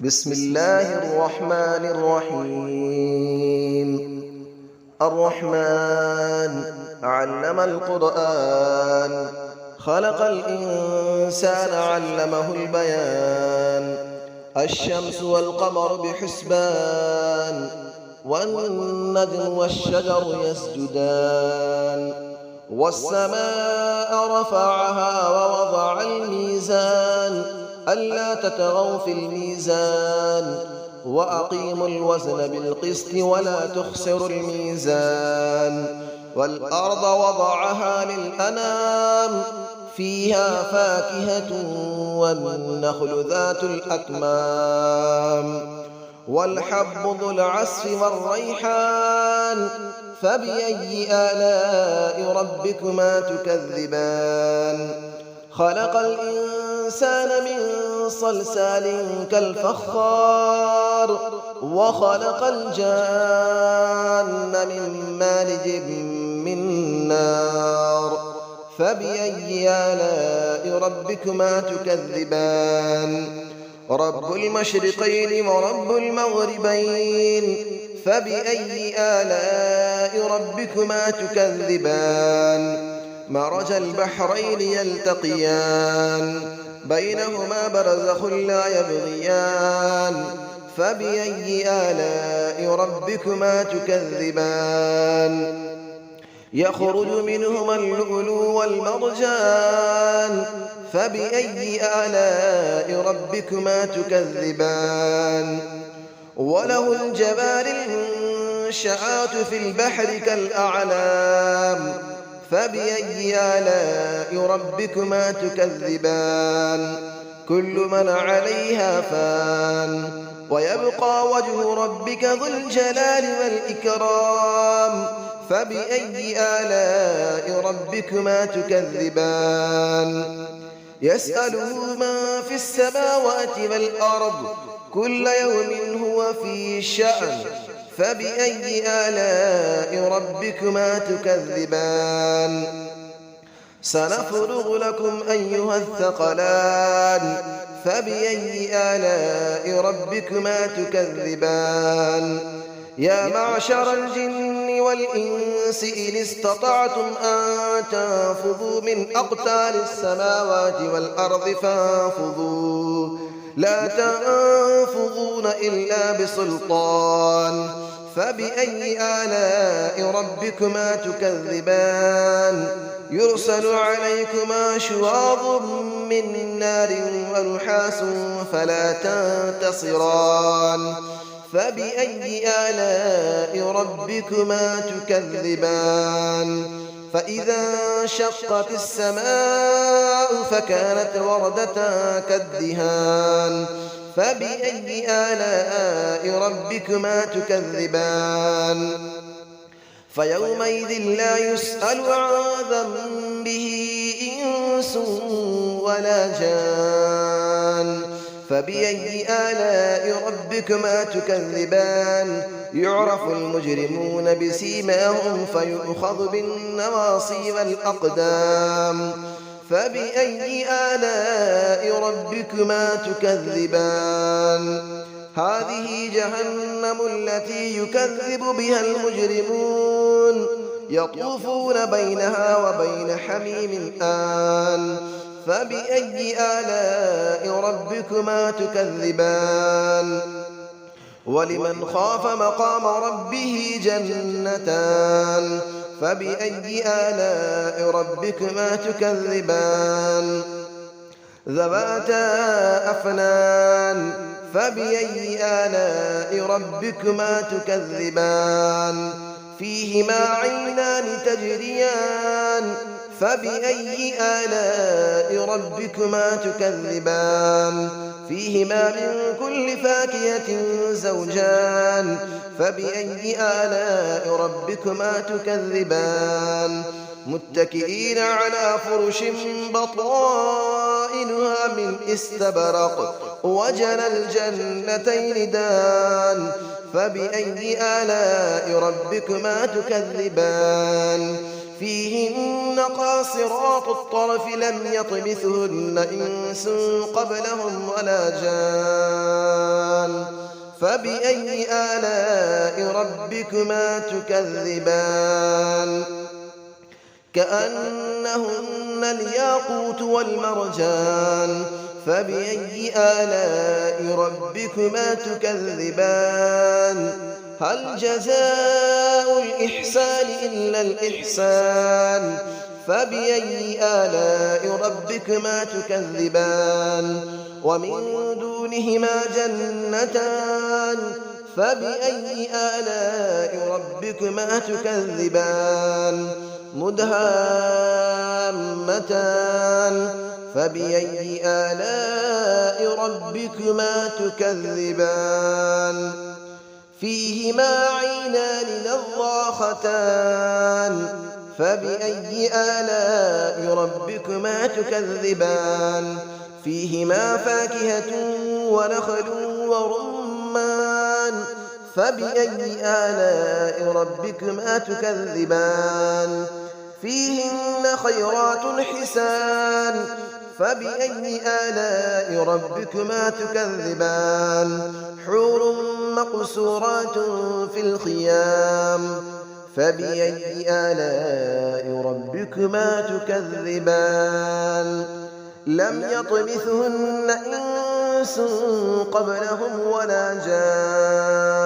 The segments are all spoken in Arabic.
بسم الله الرحمن الرحيم. الرحمن علم القرآن، خلق الإنسان علمه البيان. الشمس والقمر بحسبان، والنجم والشجر يسجدان. والسماء رفعها ووضع الميزان، ألا تطغوا في الميزان، وأقيموا الوزن بالقسط ولا تخسروا الميزان. والأرض وضعها للأنام، فيها فاكهة والنخل ذات الأكمام، والحب ذو العصف والريحان. فبأي آلاء ربكما تكذبان؟ خلق الإنسان من صلصال كالفخار، وخلق الجان من مارج من نار. فبأي آلاء ربكما تكذبان؟ رب المشرقين ورب المغربين. فبأي آلاء ربكما تكذبان؟ مرج البحرين يلتقيان، بينهما برزخ لا يبغيان. فبأي آلاء ربكما تكذبان؟ يخرج منهما اللؤلؤ والمرجان. فبأي آلاء ربكما تكذبان؟ وله الجوار المنشآت في البحر كالأعلام. فبأي آلاء ربكما تكذبان؟ كل من عليها فان، ويبقى وجه ربك ذو الجلال والإكرام. فبأي آلاء ربكما تكذبان؟ يسأله من في السماوات والأرض، كل يوم هو في شأن. فبأي آلاء ربكما تكذبان؟ سنفرغ لكم أيها الثقلان. فبأي آلاء ربكما تكذبان؟ يا معشر الجن والإنس إن استطعتم أن تنفذوا من أقطار السماوات والأرض فانفذوا، لا تنفذون إلا بسلطان. فبأي آلاء ربكما تكذبان؟ يرسل عليكما شواظ من نار ونحاس فلا تنتصران. فبأي آلاء ربكما تكذبان؟ فإذا انشقت السماء فكانت وردة كالدهان. فبأي آلاء ربكما تكذبان؟ فيومئذ لا يسأل عن ذنبه إنس ولا جان. فبأي آلاء ربكما تكذبان؟ يعرف المجرمون بسيماهم فيؤخذ بالنواصي والأقدام. فبأي آلاء ربكما تكذبان؟ هذه جهنم التي يكذب بها المجرمون، يطوفون بينها وبين حميم آن. فبأي آلاء ربكما تكذبان؟ ولمن خاف مقام ربه جنتان. فبأي آلاء ربكما تكذبان؟ ذواتا أفنان. فبأي آلاء ربكما تكذبان؟ فيهما عينان تجريان. فبأي آلاء ربكما تكذبان؟ فيهما من كل فاكهة زوجان. فبأي آلاء ربكما تكذبان؟ متكئين على فرش بطائنها من استبرق، وجنى الجنتين دان. فبأي آلاء ربكما تكذبان؟ فيهن قاصرات الطرف لم يطمثهن إنس قبلهم ولا جان. فبأي آلاء ربكما تكذبان كأنهن الياقوت والمرجان فبأي آلاء ربكما تكذبان هل جزاء الإحسان إلا الإحسان فبأي آلاء ربكما تكذبان ومن دونهما جنتان فبأي آلاء ربكما تكذبان مدهامتان فبأي آلاء ربكما تكذبان فيهما عينان نضاختان فبأي آلاء ربكما تكذبان فيهما فاكهة ونخل ورمان فبأي آلاء ربكما تكذبان فيهن خيرات حسان فبأي آلاء ربكما تكذبان حور مقصورات في الخيام فبأي آلاء ربكما تكذبان لم يطمثهن إنس قبلهم ولا جان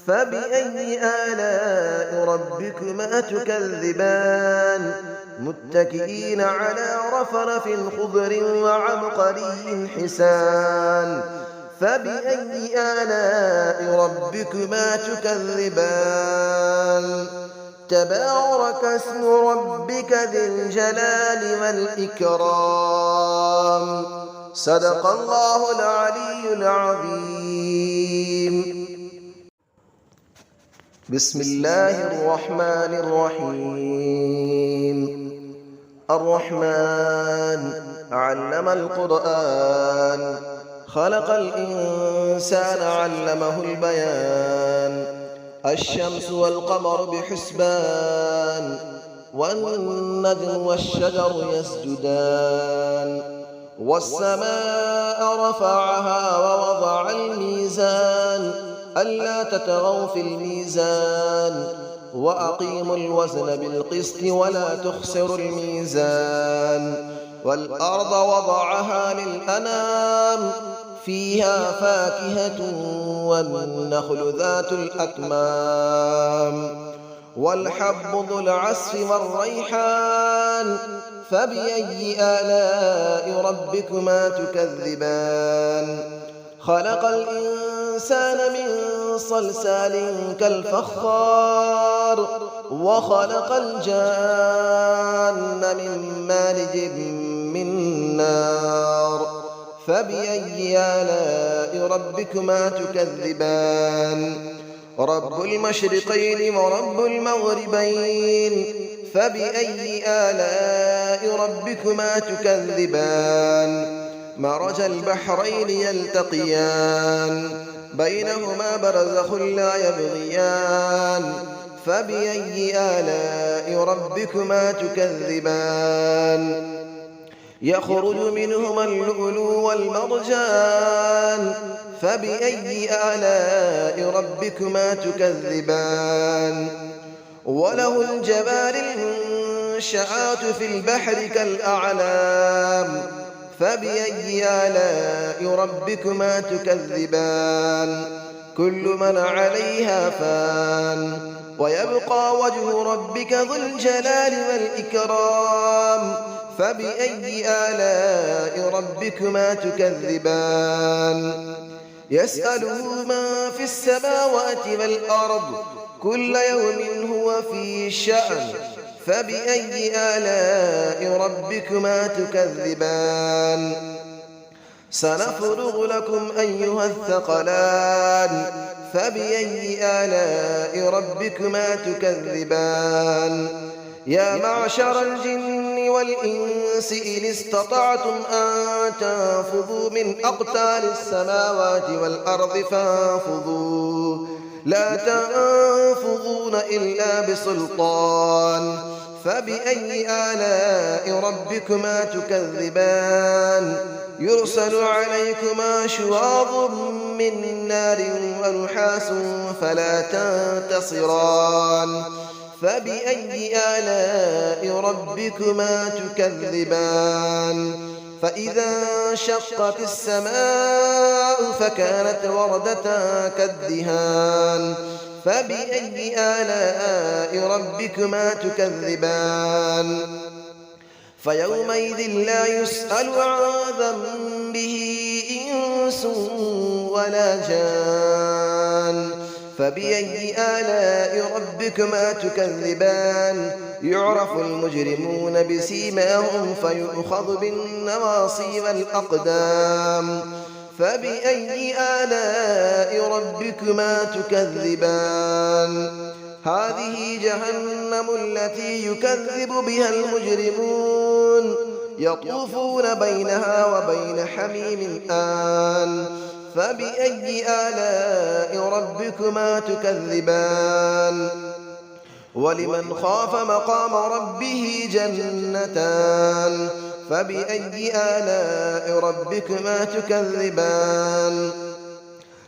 فبأي آلاء ربكما تكذبان متكئين على رفرف خضر وعبقري حسان فبأي آلاء ربكما تكذبان تبارك اسم ربك ذي الجلال والإكرام صدق الله العلي العظيم بسم الله الرحمن الرحيم الرحمن علم القرآن خلق الإنسان علمه البيان الشمس والقمر بحسبان والنجم والشجر يسجدان والسماء رفعها ووضع الميزان ألا تطغوا في الميزان وأقيموا الوزن بالقسط ولا تخسروا الميزان والأرض وضعها للأنام فيها فاكهة والنخل ذات الأكمام والحب ذو العصف والريحان فبأي آلاء ربكما تكذبان خلق الإنسان من صلصال كالفخار وخلق الجان من مارج من نار فبأي آلاء ربكما تكذبان رب المشرقين ورب المغربين فبأي آلاء ربكما تكذبان مرج البحرين يلتقيان بينهما برزخ لا يبغيان فبأي آلاء ربكما تكذبان يخرج منهما اللؤلؤ والمرجان فبأي آلاء ربكما تكذبان وله الجبال المنشآت في البحر كالأعلام فبأي آلاء ربكما تكذبان كل من عليها فان ويبقى وجه ربك ذو الجلال والإكرام فبأي آلاء ربكما تكذبان يسأله من في السماوات والأرض كل يوم هو في شأن فبأي آلاء ربكما تكذبان سنفرغ لكم أيها الثقلان فبأي آلاء ربكما تكذبان يا معشر الجن والإنس إن استطعتم أن تنفذوا من أقطار السماوات والأرض فانفذوا لا تنفذون إلا بسلطان فبأي آلاء ربكما تكذبان يرسل عليكما شواظ من نار ونحاس فلا تنتصران فبأي آلاء ربكما تكذبان فإذا انشقت السماء فكانت وردة كالدهان فبأي آلاء ربكما تكذبان فيومئذ لا يسأل عن ذنبه إنس ولا جان فبأي آلاء ربكما تكذبان يعرف المجرمون بسيماهم فيؤخذ بالنواصي والأقدام فبأي آلاء ربكما تكذبان هذه جهنم التي يكذب بها المجرمون يطوفون بينها وبين حميم آن فبأي آلاء ربكما تكذبان ولمن خاف مقام ربه جنتان فبأي آلاء ربكما تكذبان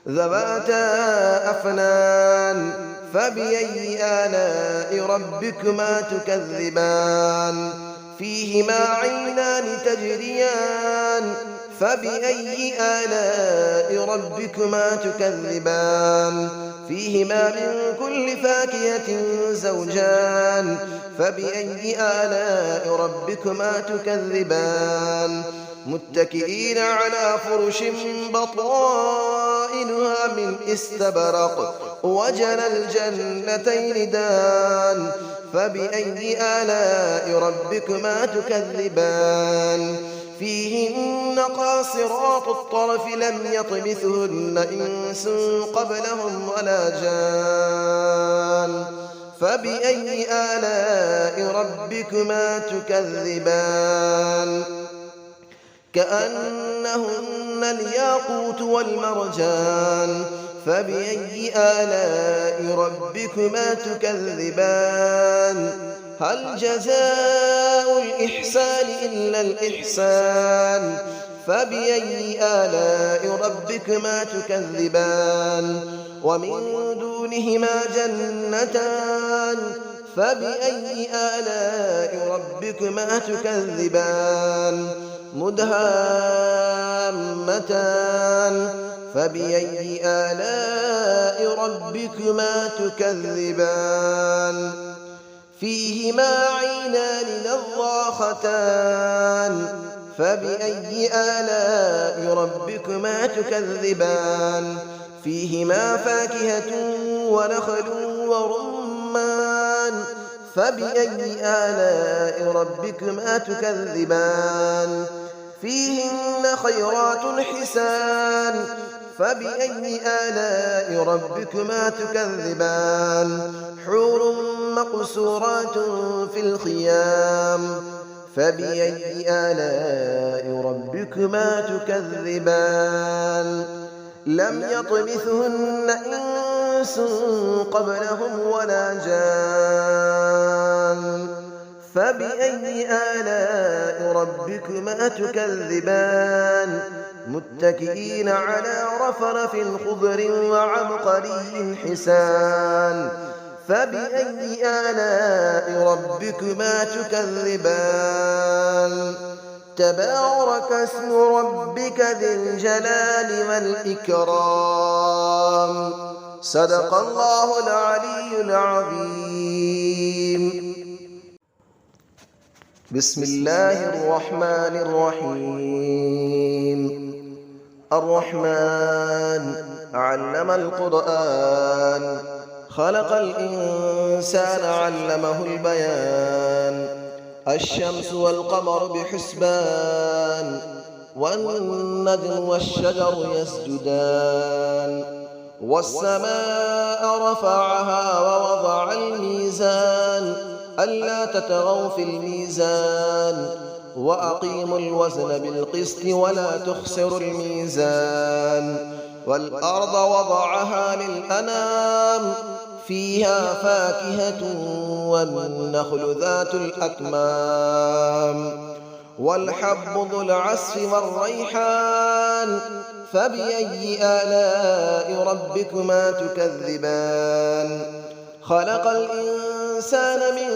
ذواتا أفنان فبأي آلاء ربكما تكذبان فيهما عينان تجريان فبأي آلاء ربكما تكذبان فيهما من كل فاكهة زوجان فبأي آلاء ربكما تكذبان متكئين على فرش بطائنها من استبرق وجنى الجنتين دان فبأي آلاء ربكما تكذبان فيهن قاصرات الطرف لم يطمثهن إنس قبلهم ولا جان فبأي آلاء ربكما تكذبان كأنهن الياقوت والمرجان فبأي آلاء ربكما تكذبان هل جزاء الإحسان إلا الإحسان فبأي آلاء ربكما تكذبان ومن دونهما جنتان فبأي آلاء ربكما تكذبان مدهامتان فبأي آلاء ربكما تكذبان فيهما عينان نضاختان فبأي آلاء ربكما تكذبان فيهما فاكهة ونخل ورمان فبأي آلاء ربكما تكذبان فيهن خيرات حسان فبأي آلاء ربكما تكذبان حور مقصورات في الخيام فبأي آلاء ربكما تكذبان لم يطمثهن إنس قبلهم ولا جان فبأي آلاء ربكما تكذبان متكئين على رفرف خضر وعبقري حسان فبأي آلاء ربكما تكذبان تبارك اسم ربك ذي الجلال والإكرام صدق الله العلي العظيم بسم الله الرحمن الرحيم الرحمن علم القرآن خلق الإنسان علمه البيان الشمس والقمر بحسبان والنجم والشجر يسجدان والسماء رفعها ووضع الميزان ألا تطغوا في الميزان وأقيموا الوزن بالقسط ولا تخسروا الميزان والأرض وضعها للأنام فيها فاكهة والنخل ذات الأكمام والحب ذو العصف والريحان فبأي آلاء ربكما تكذبان خلق الإنسان من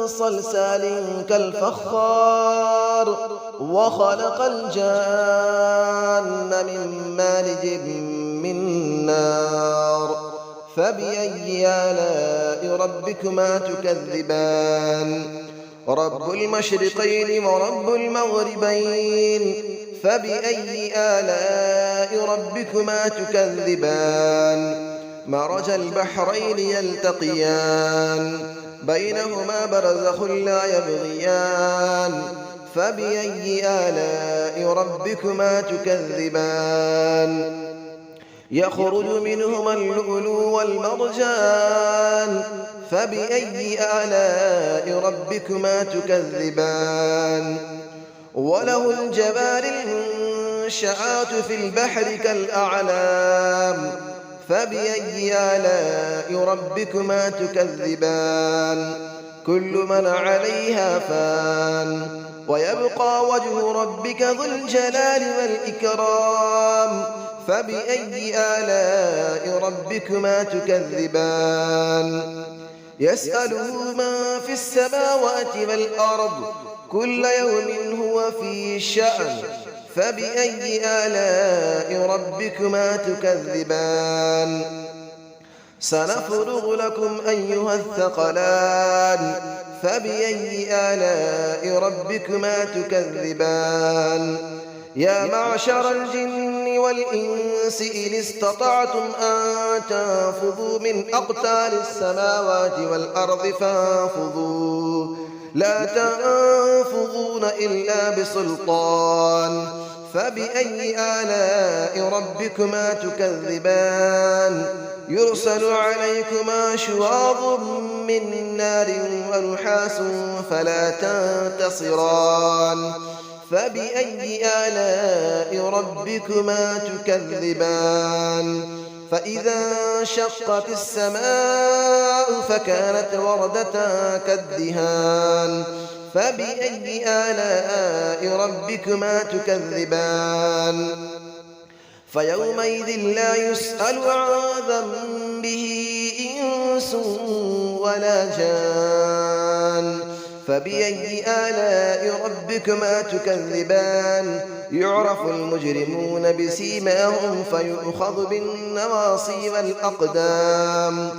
صلصال كالفخار وخلق الجان من مارج من نار فبأي آلاء ربكما تكذبان رب المشرقين ورب المغربين فبأي آلاء ربكما تكذبان مرج البحرين يلتقيان بينهما برزخ لا يبغيان فبأي آلاء ربكما تكذبان يخرج منهما اللؤلؤ والمرجان فبأي آلاء ربكما تكذبان وله الجبال المنشآت في البحر كالأعلام فبأي آلاء ربكما تكذبان كل من عليها فان ويبقى وجه ربك ذو الجلال والإكرام فبأي آلاء ربكما تكذبان يسأله من في السماوات والأرض كل يوم هو في شأن فبأي آلاء ربكما تكذبان سنفرغ لكم أيها الثقلان فبأي آلاء ربكما تكذبان يا معشر الجن والإنس إن استطعتم أن تنفذوا من أقطار السماوات والأرض فانفذوا لا تنفذون إلا بسلطان فبأي آلاء ربكما تكذبان يرسل عليكما شواظ من نار ونحاس فلا تنتصران فبأي آلاء ربكما تكذبان فإذا انشقت السماء فكانت وردة كالدهان فبأي آلاء ربكما تكذبان فيومئذ لا يسأل عن ذنبه إنس ولا جان فبأي آلاء ربكما تكذبان يعرف المجرمون بسيماهم فيؤخذ بالنواصي والأقدام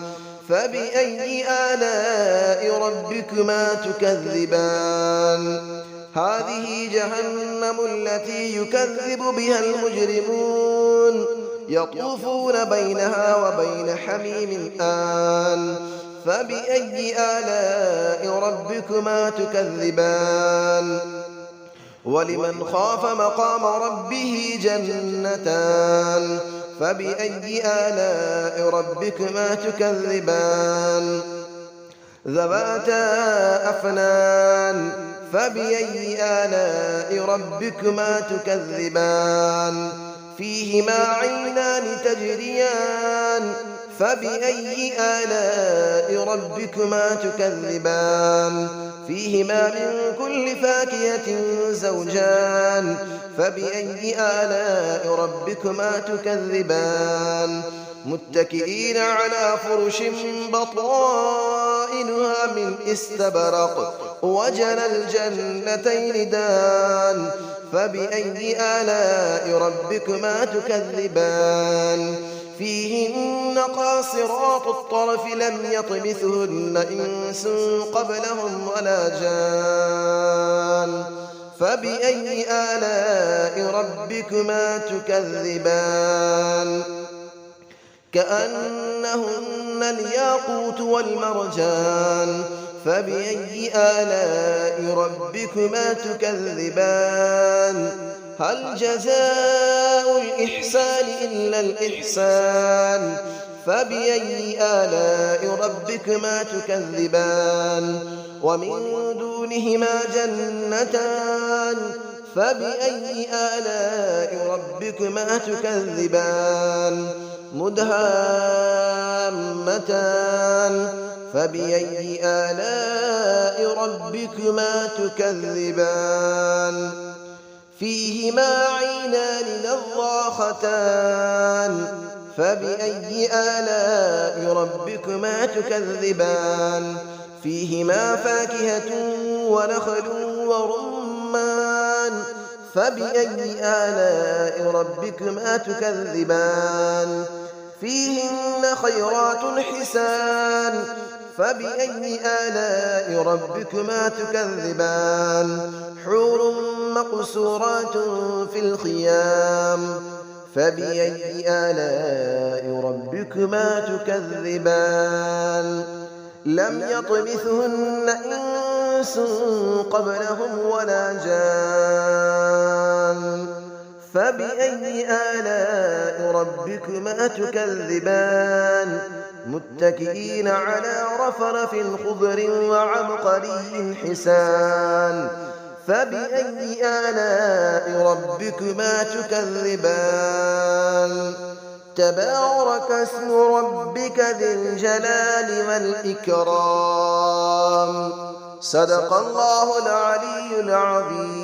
فبأي آلاء ربكما تكذبان هذه جهنم التي يكذب بها المجرمون يطوفون بينها وبين حميم آن فبأي آلاء ربكما تكذبان ولمن خاف مقام ربه جنتان فبأي آلاء ربكما تكذبان ذواتا أفنان فبأي آلاء ربكما تكذبان فيهما عينان تجريان فبأي آلاء ربكما تكذبان فيهما من كل فاكهة زوجان فبأي آلاء ربكما تكذبان متكئين على فرش بطائنها من استبرق وجنى الجنتين دان فبأي آلاء ربكما تكذبان فيهن قاصرات الطرف لم يطمثهن إنس قبلهم ولا جان فبأي آلاء ربكما تكذبان كأنهن الياقوت والمرجان فبأي آلاء ربكما تكذبان هل جزاء الإحسان إلا الإحسان فبأي آلاء ربكما تكذبان ومن دونهما جنتان فبأي آلاء ربكما تكذبان مدهامتان فبأي آلاء ربكما تكذبان فيهما عينان نضاختان فبأي آلاء ربكما تكذبان فيهما فاكهة ونخل ورمان فبأي آلاء ربكما تكذبان فيهن خيرات حسان فبأي آلاء ربكما تكذبان حور مقصورات في الخيام فبأي آلاء ربكما تكذبان لم يطمثهن إنس قبلهم ولا جان فبأي آلاء ربكما تكذبان متكئين على رفرف خضر وعبقري حسان فبأي آلاء ربكما تكذبان تبارك اسم ربك ذي الجلال والإكرام صدق الله العلي العظيم.